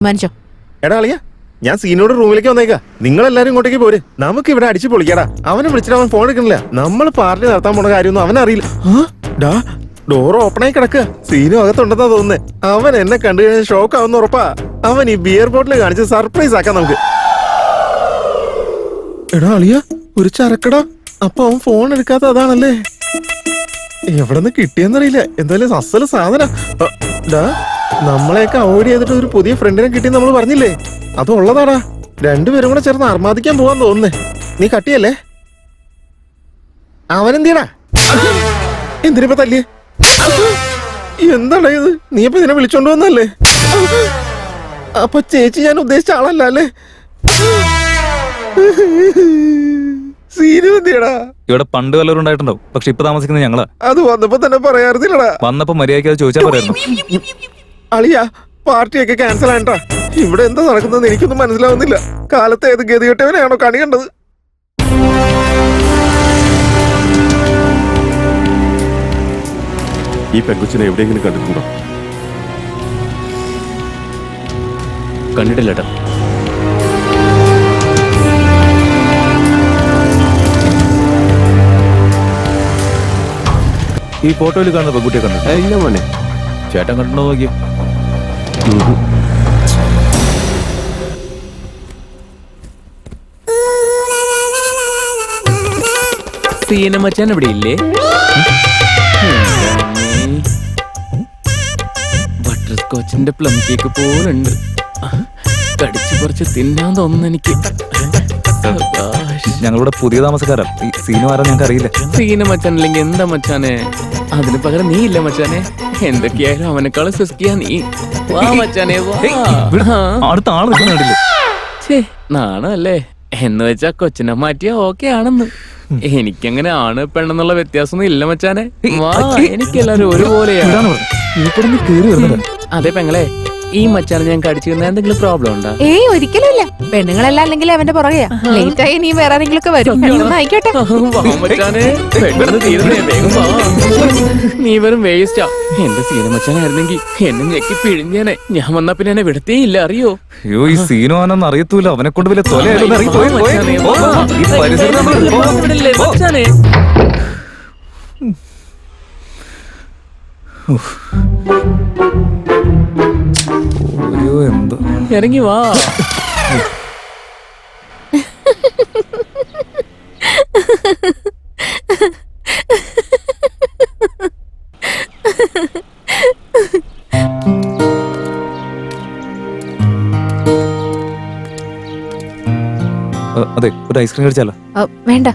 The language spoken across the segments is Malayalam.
മനുഷ്യോ എടാ അളിയ, ഞാൻ സീനോട് റൂമിലേക്ക് വന്നേക്കാ. നിങ്ങളെല്ലാരും ഇങ്ങോട്ടേക്ക് പോര്. നമുക്ക് ഇവിടെ അടിച്ചു പൊളിക്കാടാ. അവനെ വിളിച്ചിട്ട് അവൻ ഫോൺ എടുക്കണില്ല. നമ്മൾ പാർട്ടി നടത്താൻ പോണ കാര്യമൊന്നും അവനറിയില്ല. ഡോർ ഓപ്പണായി കിടക്കുക. സീനു അകത്തുണ്ടെന്നാ തോന്നുന്നേ. അവൻ എന്നെ കണ്ടു കഴിഞ്ഞാൽ ഷോക്ക് ആവുന്ന ഉറപ്പാ. അവൻ ഈ ബിയർ ബോട്ടിൽ കാണിച്ച് സർപ്രൈസ് ആക്കാം നമുക്ക്. എടാ അളിയ, ഒരു ചരക്കടാ. അപ്പൊ അവൻ ഫോൺ എടുക്കാത്ത അതാണല്ലേ. എവിടെന്ന് കിട്ടിയെന്നറിയില്ല. എന്തായാലും അസല് സാധന. നമ്മളെയൊക്കെ അവോയ്ഡ് ചെയ്തിട്ട് ഒരു പുതിയ ഫ്രണ്ടിനെ കിട്ടി നമ്മൾ പറഞ്ഞില്ലേ, അത് ഉള്ളതാടാ. രണ്ടുപേരും കൂടെ ചേർന്ന് അർമാദിക്കാൻ പോവാൻ തോന്നുന്നേ. നീ കട്ടിയല്ലേ? അവനെന്തിയടാ? എന്തിനിപ്പ തല്ലിയേ? എന്താടാ ഇത്? നീ ഇപ്പൊ ഇതിനെ വിളിച്ചോണ്ട് വന്നല്ലേ? അപ്പൊ ചേച്ചി ഞാൻ ഉദ്ദേശിച്ച ആളല്ല അല്ലേ? സീനു എന്തിയടാ? ഇവിടെ പണ്ട് വല്ലവരും ഉണ്ടായിട്ടുണ്ടാവും, പക്ഷെ ഇപ്പൊ താമസിക്കുന്നത് ഞങ്ങളാ. അത് വന്നപ്പോ തന്നെ പറയാറുന്നില്ലടാ. വന്നപ്പോ മര്യാദയ്ക്ക് അത് ചോദിച്ചാൽ പറയായിരുന്നു. അളിയാ, പാർട്ടിയൊക്കെ ക്യാൻസൽ ആണ്ടാ. ഇവിടെ എന്താ നടക്കുന്നത് എനിക്കൊന്നും മനസ്സിലാവുന്നില്ല. കാലത്ത് ഏത് ഗതികെട്ടവനെയാണോ കണി കണ്ടത്? ഈ പെങ്കുച്ചിനെ എവിടെയെങ്കിലും കണ്ടിട്ടുണ്ടോ? കണ്ടിട്ടില്ല. ഈ ഫോട്ടോയിൽ കാണുന്ന പെൺകുട്ടിയെ കണ്ടിട്ട് ഇല്ല മോനെ. ചേട്ടൻ കണ്ടിട്ടുണ്ടോ നോക്കിയോ? സീന മച്ചാൻ ഇവിടെ ഇല്ലേ? ബട്ടർ സ്കോച്ചിന്റെ പ്ലം കേക്ക് പോലുണ്ട്. കടിച്ചു കുറച്ച് തിന്നാൻ തോന്നുന്നു എനിക്ക്. ഞങ്ങളിവിടെ പുതിയ താമസക്കാരാ. ഈ സീനു ആരാ ഞങ്ങൾക്ക് അറിയില്ല. സീന മച്ചാൻ അല്ലെങ്കിൽ എന്താ മച്ചാനെ? അതിന് പകരം നീ ഇല്ല മച്ചാനെ. എന്തൊക്കെയായാലും അവനെക്കാളും സിസ്കിയാ നീ. വാ മച്ചാനെ വാ. അടുത്ത ആള് നിൽക്കുന്നില്ലേ? നാണല്ലേ എന്ന് വെച്ചാ കൊച്ചിനെ മാറ്റിയാ ഓക്കെ ആണെന്ന്. എനിക്കങ്ങനെ ആണ് പെണ്ണെന്നുള്ള വ്യത്യാസമൊന്നും ഇല്ല മച്ചാനെ. വാ, എനിക്കെല്ലാരും ഒരുപോലെയാണ്. അതെ പെങ്ങളെ, ഈ മച്ചാനെ ഞാൻ കടിച്ചു തന്ന എന്തെങ്കിലും പ്രോബ്ലം ഉണ്ടോ? ഏയ് ഒരിക്കലും ഇല്ല. പെണ്ണുങ്ങളെല്ലാം അല്ലെങ്കിൽ അവന്റെ പുറകെയാ. ലേറ്റ് ആയി നീ വേറെ ആരെങ്കിലും ഒക്കെ വരും. ആയിക്കോട്ടെ. നീ വെറും വേസ്റ്റാ. എന്റെ സീന മച്ചാനായിരുന്നെങ്കിൽ എന്നെ ഞെക്കി പിഴിഞ്ഞേനെ. ഞാൻ വന്നാ പിന്നെ എന്നെ വിടത്തേ ഇല്ല, അറിയോ? അയ്യോ, ഈ സീനു ആണെന്ന് അറിയത്തൂല. അവനെ കൊണ്ട് വലിയ തൊലയായിരുന്നു. എന്തോ ഇറങ്ങി വാ. അതെ, ഒരു ഐസ്ക്രീം കഴിച്ചാലോ? വേണ്ട.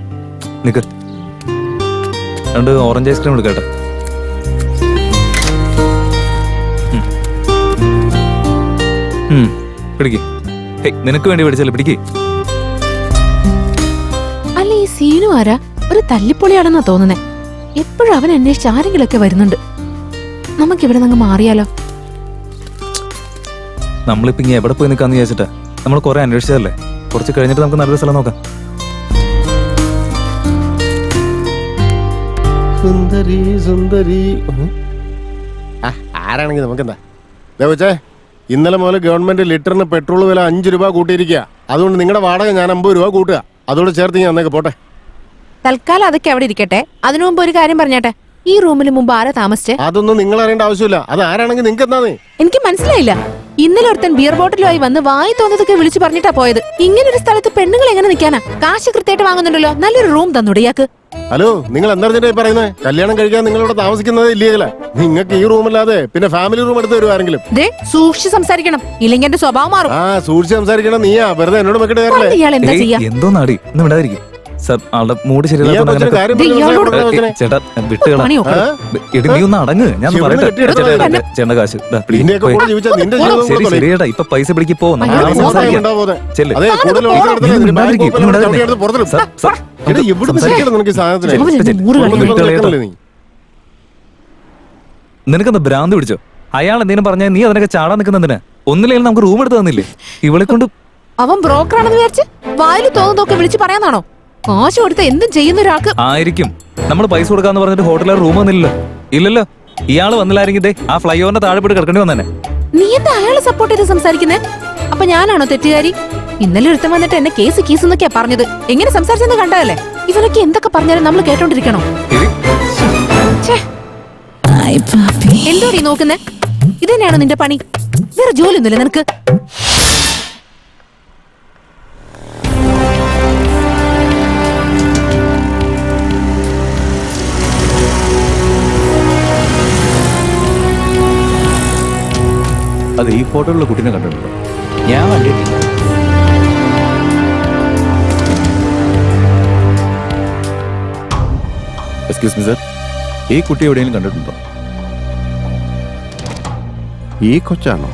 നിക്ക്, 2 ഓറഞ്ച് ഐസ്ക്രീം എടുക്കട്ടെ. പിടിക്ക്. നിനക്ക് വേണ്ടി പിടിച്ചല്ലേ, പിടിക്ക്. അല്ല, ഈ സീനു ആരാ? ഒരു തല്ലിപ്പൊളിയാണെന്നാ തോന്നുന്നേ. എപ്പോഴും അവൻ അന്വേഷിച്ച് ആരെങ്കിലും ഒക്കെ വരുന്നുണ്ട്. നമുക്കിവിടെ നിന്ന് മാറിയാലോ? നമ്മളിപ്പോ ഇങ്ങനെ എവിടെ പോയി നിൽക്കാന്ന് വിചാരിച്ചിട്ടാ. നമ്മൾ കുറെ അന്വേഷിച്ചതല്ലേ. കുറച്ച് കഴിഞ്ഞിട്ട് നമുക്ക് നല്ലൊരു സ്ഥലം നോക്കാം. സുന്ദരി സുന്ദരി. ആരാണെങ്കിൽ നമുക്കെന്താ? ദേവച്ചേ, ഇന്നലെ മുതൽ ഗവൺമെന്റ് ലിറ്ററിന് പെട്രോൾ വില 5 രൂപ കൂട്ടിയിരിക്കുക. അതുകൊണ്ട് നിങ്ങളുടെ വാടക ഞാൻ 50 രൂപ കൂട്ടുക. അതോട് ചേർത്ത് ഞാൻ അന്നേക്ക് പോട്ടെ. തൽക്കാലം അതൊക്കെ അവിടെ ഇരിക്കട്ടെ. അതിനു മുമ്പ് ഒരു കാര്യം പറഞ്ഞാട്ടെ. ഈ റൂമിന് മുമ്പ് ആരാ താമസിച്ചേ? അതൊന്നും നിങ്ങൾ അറിയേണ്ട ആവശ്യമില്ല. അത് ആരാണെങ്കിൽ നിങ്ങൾക്ക് എന്താ? എനിക്ക് മനസ്സിലായില്ല. ഇന്നലെ ഒരുത്തൻ ബിയർ ബോട്ടിലുമായി വന്ന് വായി തോന്നതൊക്കെ വിളിച്ചു പറഞ്ഞിട്ടാ പോയത്. ഇങ്ങനെ ഒരു സ്ഥലത്ത് പെണ്ണുങ്ങൾ എങ്ങനെ നിൽക്കാനാ? കാശ് കൃത്യമായിട്ട് വാങ്ങുന്നുണ്ടല്ലോ. നല്ലൊരു റൂം തന്നൂടെ ഇയാൾക്ക്? ഹലോ, നിങ്ങൾ എന്താ പറയുന്നത്? കല്യാണം കഴിക്കാൻ നിങ്ങൾ ഇവിടെ താമസിക്കുന്നത് ഇല്ലീഗല. നിങ്ങൾക്ക് ഈ റൂമല്ലാതെ പിന്നെ ഫാമിലി റൂം എടുത്ത് തരും ആരെങ്കിലും? സൂക്ഷിച്ച് സംസാരിക്കണം, ഇല്ലെങ്കിൽ എന്റെ സ്വഭാവം മാറും. സൂക്ഷിച്ച് സംസാരിക്കണം. നീയാ വെറുതെ എന്നോട് വെക്കിട്ട് കയറല്ലേ? ഇയാൾ എന്താ ചെയ്യാ? എന്തോ നാടി ഇന്ന് വിടാതിരിക്കും. സാർ, ആളുടെ മൂഡ് ശരിയല്ല. ചേട്ടാ വിട്ടുകളാ. നീ ഒന്ന് അടങ്ങ്. ഞാൻ പറയട്ടെ. ചേട്ടന്റെ കാശ് ശരി ശരിയേട്ടാ. ഇപ്പൊ പൈസ പിടിക്ക് പോ. നിനക്കെന്താ ഭ്രാന്ത് പിടിച്ചോ? അയാൾ എന്തെങ്കിലും പറഞ്ഞാൽ നീ അതിനൊക്കെ ചാടാൻ നിൽക്കുന്നതിന് ഒന്നില്ലെങ്കിൽ നമുക്ക് റൂം എടുത്ത് തന്നില്ലേ? ഇവളെ കൊണ്ട് അവൻ ബ്രോക്കറാണെന്ന് വിചാരിച്ച് വായിൽ തോന്നുന്നതൊക്കെ വിളിച്ച് പറയാന്നാണോ? കാശ് കൊടുത്ത എന്തും ചെയ്യുന്ന ഒരാൾക്ക് ആയിരിക്കും. നമ്മൾ പൈസ കൊടുക്കാന്ന് പറഞ്ഞിട്ട് ഹോട്ടലിൽ റൂം വന്നില്ലല്ലോ. ഇല്ലല്ലോ. ഇയാള് വന്നില്ലായിരുന്നെങ്കിൽ ആ ഫ്ലൈ ഓവറിന്റെ താഴെ പോയിട്ട് കിടക്കേണ്ടി വന്നെ. നീ എന്താ അയാളെ സപ്പോർട്ട് ചെയ്ത് സംസാരിക്കുന്നേ? അപ്പൊ ഞാനാണോ തെറ്റുകാരി? ഇന്നലെ ഒരുത്തൻ വന്നിട്ട് എന്നെ കേസ് എന്നൊക്കെയാ പറഞ്ഞത്. എങ്ങനെ സംസാരിച്ചെന്ന് കണ്ടതല്ലേ? ഇവനൊക്കെ എന്തൊക്കെ പറഞ്ഞാലും നമ്മൾ കേട്ടോണ്ടിരിക്കണോ? എന്തോടി നോക്കുന്നേ? ഇത് തന്നെയാണോ നിന്റെ പണി? വേറെ ജോലിയൊന്നുമില്ല നിനക്ക്? അത് ഈ ഫോട്ടോയിലുള്ള കുട്ടീനെ കണ്ടിട്ടുണ്ടോ? ഞാൻ കണ്ടിട്ടില്ല. എക്സ്ക്യൂസ് മീ സർ, ഈ കുട്ടി എവിടെയെങ്കിലും കണ്ടിട്ടുണ്ടോ? ഈ കൊച്ചാണോ?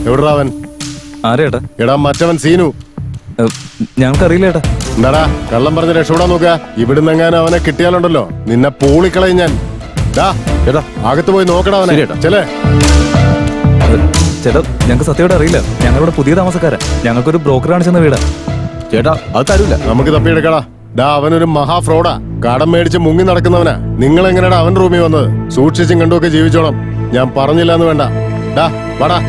എവിടാ അവൻ? ആരേട്ടാ? എടാ മറ്റവൻ സീനു. ഞങ്ങൾക്കറിയില്ല ഏട്ടാ. എന്താടാ കള്ളം പറഞ്ഞ് രക്ഷപ്പെടാൻ നോക്കുക. ഇവിടുന്ന് എങ്ങാനും അവനെ കിട്ടിയാലുണ്ടല്ലോ നിന്നെ പൂളിക്കളയും ഞാൻ. ചേട്ടാ അകത്ത് പോയി നോക്കടാ അവനെ. ചെലേ ചേട്ടാ, ഞങ്ങൾക്ക് സത്യമായിട്ട് അറിയില്ല. ഞങ്ങളിവിടെ പുതിയ താമസക്കാരാ. ഞങ്ങൾക്കൊരു ബ്രോക്കർ കാണിച്ചെന്ന വീടാ. ചേട്ടാ അത് തരൂല. നമുക്ക് തപ്പിയെടുക്കടാ. അവനൊരു മഹാ ഫ്രോഡാ. കടം മേടിച്ച് മുങ്ങി നടക്കുന്നവനാ. നിങ്ങൾ എങ്ങനെയാടാ അവൻ റൂമിൽ വന്നത്? സൂക്ഷിച്ചും കണ്ടുമൊക്കെ ജീവിച്ചോണം. ഞാൻ പറഞ്ഞില്ല എന്ന് വേണ്ട. വാടാ.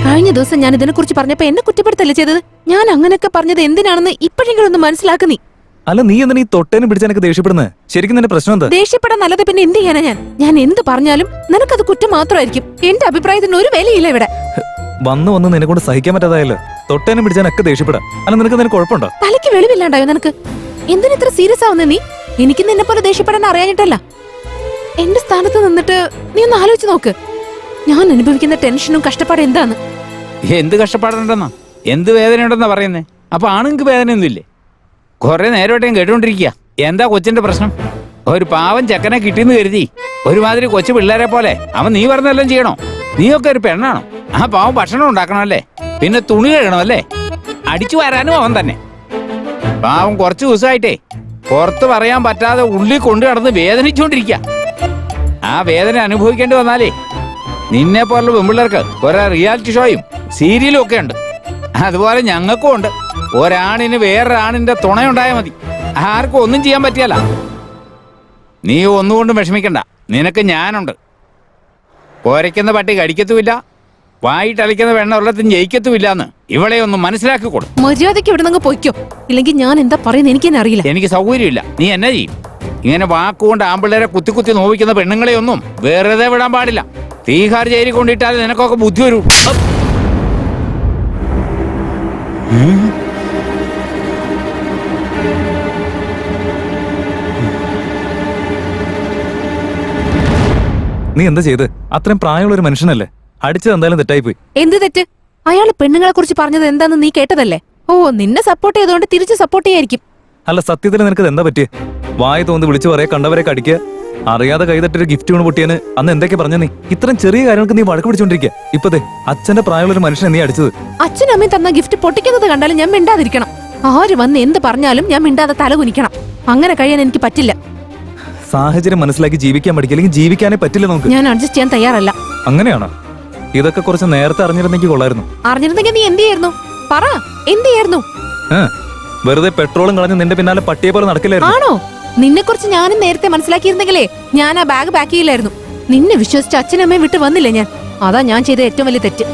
കഴിഞ്ഞ ദിവസം ഞാൻ ഇതിനെ കുറിച്ച് പറഞ്ഞപ്പോ എന്നെ കുറ്റപ്പെടുത്തല്ലേ ചെയ്തത്? ഞാൻ അങ്ങനെയൊക്കെ പറഞ്ഞത് എന്തിനാണെന്ന് ഇപ്പോഴെങ്കിലും ഒന്ന് മനസ്സിലാക്കുന്നീ. അല്ല, നീ എന്തിനാ ഈ തൊട്ടേനും പിടിച്ചെനക്ക് ദേഷ്യപ്പെടുന്നത്? ശരിക്കും നിന്റെ പ്രശ്നം എന്താ? ദേഷ്യപ്പെടാൻ നല്ലത് പിന്നെ എന്ത് ചെയ്യാനാ? ഞാൻ എന്ത് പറഞ്ഞാലും നിനക്കത് കുറ്റം മാത്രമായിരിക്കും. എന്റെ അഭിപ്രായത്തിന് ഒരു വിലയില്ല ഇവിടെ. വന്ന് നിന്നെ കൊണ്ട് സഹിക്കാൻ പറ്റാതായല്ലോ. തൊട്ടേനും പിടിച്ചാനൊക്കെ ദേഷ്യപ്പെടാം. അല്ല, നിനക്ക് കുഴപ്പമുണ്ടോ? തലയ്ക്ക് വെളിവില്ലാണ്ടായോ നിനക്ക്? എന്തിനിത്ര സീരിയസ് ആവുന്ന നീ? എനിക്ക് നിന്നെ പോലെ ദേഷ്യപ്പെടാൻ അറിയാഞ്ഞിട്ടല്ല. എന്റെ സ്ഥാനത്ത് നിന്നിട്ട് നീ ഒന്ന് ആലോചിച്ച് നോക്ക്. ഞാൻ അനുഭവിക്കുന്ന ടെൻഷനും കഷ്ടപ്പാടും എന്താന്ന്. എന്ത് കഷ്ടപ്പാടുണ്ടെന്നാ, എന്ത് വേദനയുണ്ടെന്നാ പറയുന്നേ? അപ്പൊ ആണുങ്ങൾക്ക് വേദനയൊന്നുമില്ലേ? കുറെ നേരമായിട്ട് ഞാൻ കേട്ടോണ്ടിരിക്കുക. എന്താ കൊച്ചിന്റെ പ്രശ്നം? ഒരു പാവം ചെക്കനെ കിട്ടിയെന്ന് കരുതി ഒരുമാതിരി കൊച്ചു പിള്ളേരെ പോലെ അവൻ നീ പറഞ്ഞെല്ലാം ചെയ്യണോ? നീയൊക്കെ ഒരു പെണ്ണാണോ? ആ പാവം ഭക്ഷണം ഉണ്ടാക്കണമല്ലേ, പിന്നെ തുണി കഴുകണമല്ലേ, അടിച്ചു വരാനും അവൻ തന്നെ. പാവം കുറച്ചു ദിവസമായിട്ടേ പുറത്ത് പറയാൻ പറ്റാതെ ഉള്ളിൽ കൊണ്ടു നടന്ന് വേദനിച്ചുകൊണ്ടിരിക്കുക. ആ വേദന അനുഭവിക്കേണ്ടി വന്നാലേ നിന്നെ പോലുള്ള പെൺപിള്ളേർക്ക് കുറെ റിയാലിറ്റി ഷോയും സീരിയലും ഒക്കെ ഉണ്ട്. അതുപോലെ ഞങ്ങൾക്കും ഉണ്ട്. ഒരാണിന് വേറൊരാണിന്റെ തുണയുണ്ടായാൽ മതി. ആർക്കും ഒന്നും ചെയ്യാൻ പറ്റിയല്ല. നീ ഒന്നുകൊണ്ടും വിഷമിക്കണ്ട, നിനക്ക് ഞാനുണ്ട്. പോരയ്ക്കുന്ന പട്ടി കടിക്കത്തുമില്ല, വായിട്ടളിക്കുന്ന വെണ്ണ ഉള്ളത്തും ജയിക്കത്തുമില്ലാന്ന് ഇവളെ ഒന്ന് മനസ്സിലാക്കിക്കൊള്ളു. മര്യാദയ്ക്ക് ഇവിടെ നിന്ന് പൊയ്ക്കോ, ഇല്ലെങ്കിൽ ഞാൻ എന്താ പറയുന്നത് എനിക്ക് തന്നെ അറിയില്ല. എനിക്ക് സൗകര്യമില്ല. നീ എന്നാ ചെയ്യും? ഇങ്ങനെ വാക്കുകൊണ്ട് ആമ്പിള്ളേരെ കുത്തി നോവിക്കുന്ന പെണ്ണുങ്ങളെ ഒന്നും വെറുതെ വിടാൻ പാടില്ല. തീഹാർ ജയിലിൽ കൊണ്ടിട്ടാൽ നിനക്കൊക്കെ ബുദ്ധി വരൂ. നീ എന്താ ചെയ്ത്? അത്രയും പ്രായമുള്ള ഒരു മനുഷ്യനല്ലേ? അടിച്ചത് എന്തായാലും തെറ്റായിപ്പോയി. എന്ത് തെറ്റ്? അയാള് പെണ്ണുങ്ങളെ കുറിച്ച് പറഞ്ഞത് എന്താന്ന് നീ കേട്ടതല്ലേ? ഓ, നിന്നെ സപ്പോർട്ട് ചെയ്തോണ്ട് തിരിച്ച് സപ്പോർട്ട് ചെയ്യായിരിക്കും. അല്ല, സത്യത്തിൽ നിനക്ക് എന്താ പറ്റിയ? വായ തോന്നി വിളിച്ചു പറയാ, കണ്ടവരെ കടിക്കുക, അറിയാതെ കൈതട്ടൊരു ഗിഫ്റ്റ് കൊണ്ട് പൊട്ടിയാന് അന്ന് എന്തൊക്കെ പറഞ്ഞ നീ? ഇത്രയും ചെറിയ കാര്യങ്ങൾക്ക് നീ വഴക്ക് പിടിച്ചോണ്ടിരിക്കുക. ഇപ്പതേ അച്ഛന്റെ പ്രായമുള്ള ഒരു മനുഷ്യനെ നീ അടിച്ചത്. അച്ഛനും അമ്മയും തന്ന ഗിഫ്റ്റ് പൊട്ടിക്കുന്നത് കണ്ടാലും ഞാൻ മിണ്ടാതിരിക്കണം. ആര് വന്ന് എന്ത് പറഞ്ഞാലും ഞാൻ മിണ്ടാതെ തലകുനിക്കണം. അങ്ങനെ കഴിയാൻ എനിക്ക് പറ്റില്ല. സാഹചര്യം മനസ്സിലാക്കി ജീവിക്കാൻ പഠിക്കുക, അല്ലെങ്കിൽ ജീവിക്കാനേ പറ്റില്ല നമുക്ക്. ഞാൻ അഡ്ജസ്റ്റ് ചെയ്യാൻ തയ്യാറല്ല. അങ്ങനെയാണോ? ഇതൊക്കെ കുറച്ച് നേരത്തെ അറിഞ്ഞിരുന്നെങ്കിൽ കൊള്ളായിരുന്നു. അറിഞ്ഞിരുന്നെങ്കിൽ നീ എന്ത് ചെയ്യായിരുന്നു? പറ, എന്ത് ചെയ്യായിരുന്നു? വെറുതെ പെട്രോളും കളഞ്ഞ് നിന്റെ പിന്നാലെ പട്ടിയെ പോലെ നടക്കില്ലായിരുന്നു. ആണോ? നിന്നെ കുറിച്ച് ഞാനും നേരത്തെ മനസ്സിലാക്കിയിരുന്നെങ്കിലേ ഞാൻ ആ ബാഗ് പാക്ക് ചെയ്യില്ലായിരുന്നു. നിന്നെ വിശ്വസിച്ച് അച്ഛനമ്മയും വിട്ട് വന്നില്ലേ ഞാൻ. അതാ ഞാൻ ചെയ്ത ഏറ്റവും വലിയ തെറ്റ്.